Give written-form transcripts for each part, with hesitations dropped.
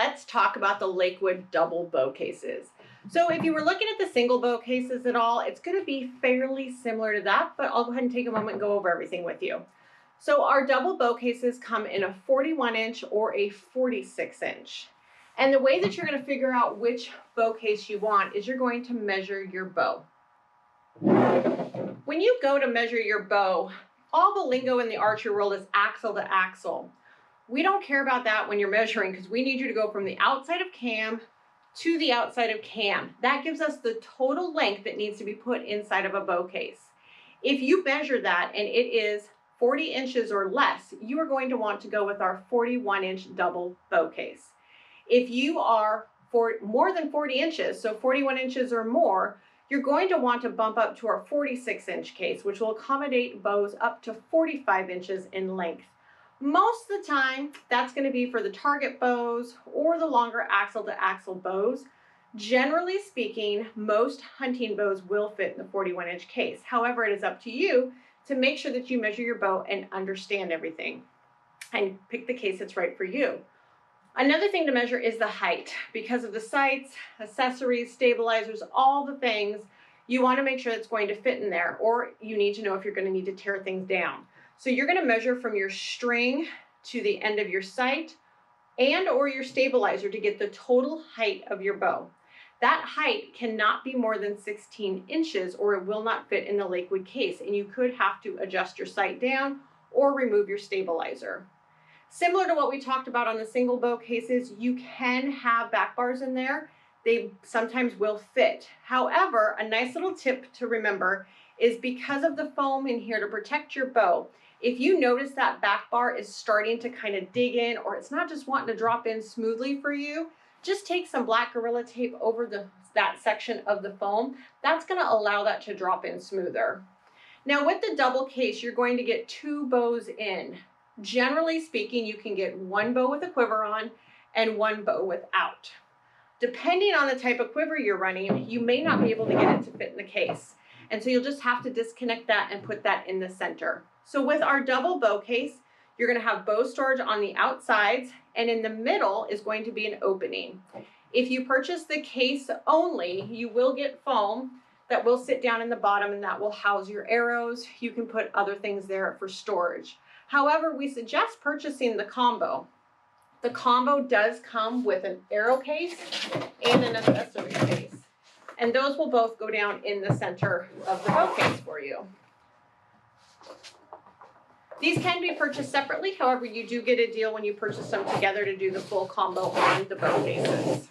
let's talk about the Lakewood double bow cases. So if you were looking at the single bow cases at all, it's going to be fairly similar to that, but I'll go ahead and take a moment and go over everything with you. So our double bow cases come in a 41-inch or a 46-inch. And the way that you're going to figure out which bow case you want is you're going to measure your bow. When you go to measure your bow, all the lingo in the archery world is axle to axle. We don't care about that when you're measuring because we need you to go from the outside of cam to the outside of cam. That gives us the total length that needs to be put inside of a bow case. If you measure that and it is 40 inches or less, you are going to want to go with our 41-inch double bow case. If you are for more than 40 inches, so 41 inches or more, you're going to want to bump up to our 46-inch case, which will accommodate bows up to 45 inches in length. Most of the time, that's going to be for the target bows or the longer axle-to-axle bows. Generally speaking, most hunting bows will fit in the 41-inch case. However, it is up to you to make sure that you measure your bow and understand everything and pick the case that's right for you. Another thing to measure is the height. Because of the sights, accessories, stabilizers, all the things, you want to make sure it's going to fit in there, or you need to know if you're going to need to tear things down. So you're going to measure from your string to the end of your sight and or your stabilizer to get the total height of your bow. That height cannot be more than 16 inches or it will not fit in the Lakewood case, and you could have to adjust your sight down or remove your stabilizer. Similar to what we talked about on the single bow cases, you can have back bars in there. They sometimes will fit. However, a nice little tip to remember is because of the foam in here to protect your bow, if you notice that back bar is starting to kind of dig in or it's not just wanting to drop in smoothly for you, just take some black Gorilla Tape over that section of the foam. That's going to allow that to drop in smoother. Now with the double case, you're going to get two bows in. Generally speaking, you can get one bow with a quiver on and one bow without. Depending on the type of quiver you're running, you may not be able to get it to fit in the case. And so you'll just have to disconnect that and put that in the center. So with our double bow case, you're going to have bow storage on the outsides, and in the middle is going to be an opening. If you purchase the case only, you will get foam that will sit down in the bottom and that will house your arrows. You can put other things there for storage. However, we suggest purchasing the combo. The combo does come with an arrow case and an accessory case, and those will both go down in the center of the bow case for you. These can be purchased separately. However, you do get a deal when you purchase them together to do the full combo on the bow cases.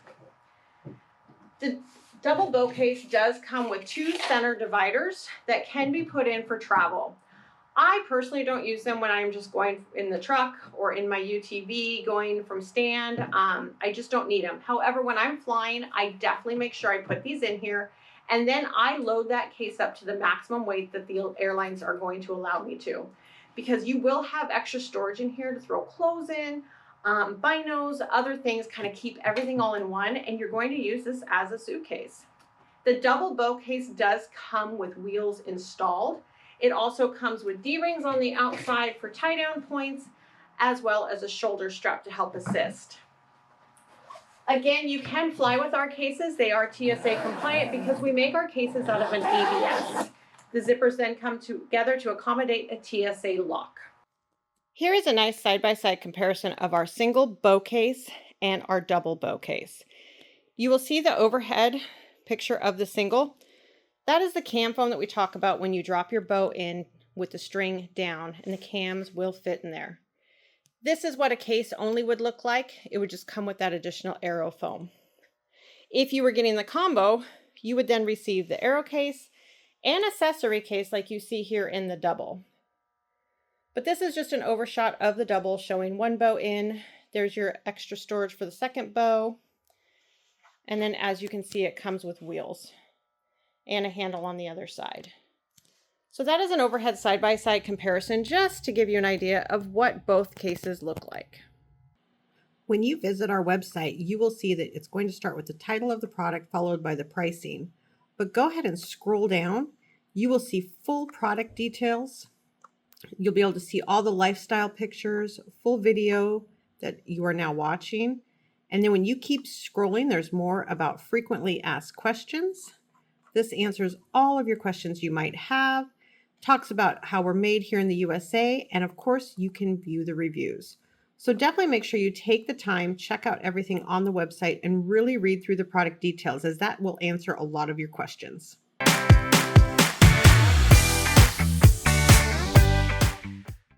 The double bow case does come with two center dividers that can be put in for travel. I personally don't use them when I'm just going in the truck or in my UTV going from stand. I just don't need them. However, when I'm flying, I definitely make sure I put these in here, and then I load that case up to the maximum weight that the airlines are going to allow me to. Because you will have extra storage in here to throw clothes in, binos, other things, kind of keep everything all in one, and you're going to use this as a suitcase. The double bow case does come with wheels installed. It also comes with D-rings on the outside for tie-down points, as well as a shoulder strap to help assist. Again, you can fly with our cases. They are TSA compliant because we make our cases out of an ABS. The zippers then come together to accommodate a TSA lock. Here is a nice side-by-side comparison of our single bow case and our double bow case. You will see the overhead picture of the single. That is the cam foam that we talk about when you drop your bow in with the string down, and the cams will fit in there. This is what a case only would look like. It would just come with that additional arrow foam. If you were getting the combo, you would then receive the arrow case and accessory case like you see here in the double. But this is just an overshot of the double showing one bow in. There's your extra storage for the second bow. And then as you can see, it comes with wheels and a handle on the other side. So that is an overhead side-by-side comparison just to give you an idea of what both cases look like. When you visit our website, you will see that it's going to start with the title of the product followed by the pricing. But go ahead and scroll down. You will see full product details. You'll be able to see all the lifestyle pictures, full video that you are now watching, And then when you keep scrolling, there's more about frequently asked questions. This answers all of your questions you might have, talks about how we're made here in the USA, and of course, you can view the reviews. So definitely make sure you take the time, check out everything on the website, and really read through the product details, as that will answer a lot of your questions.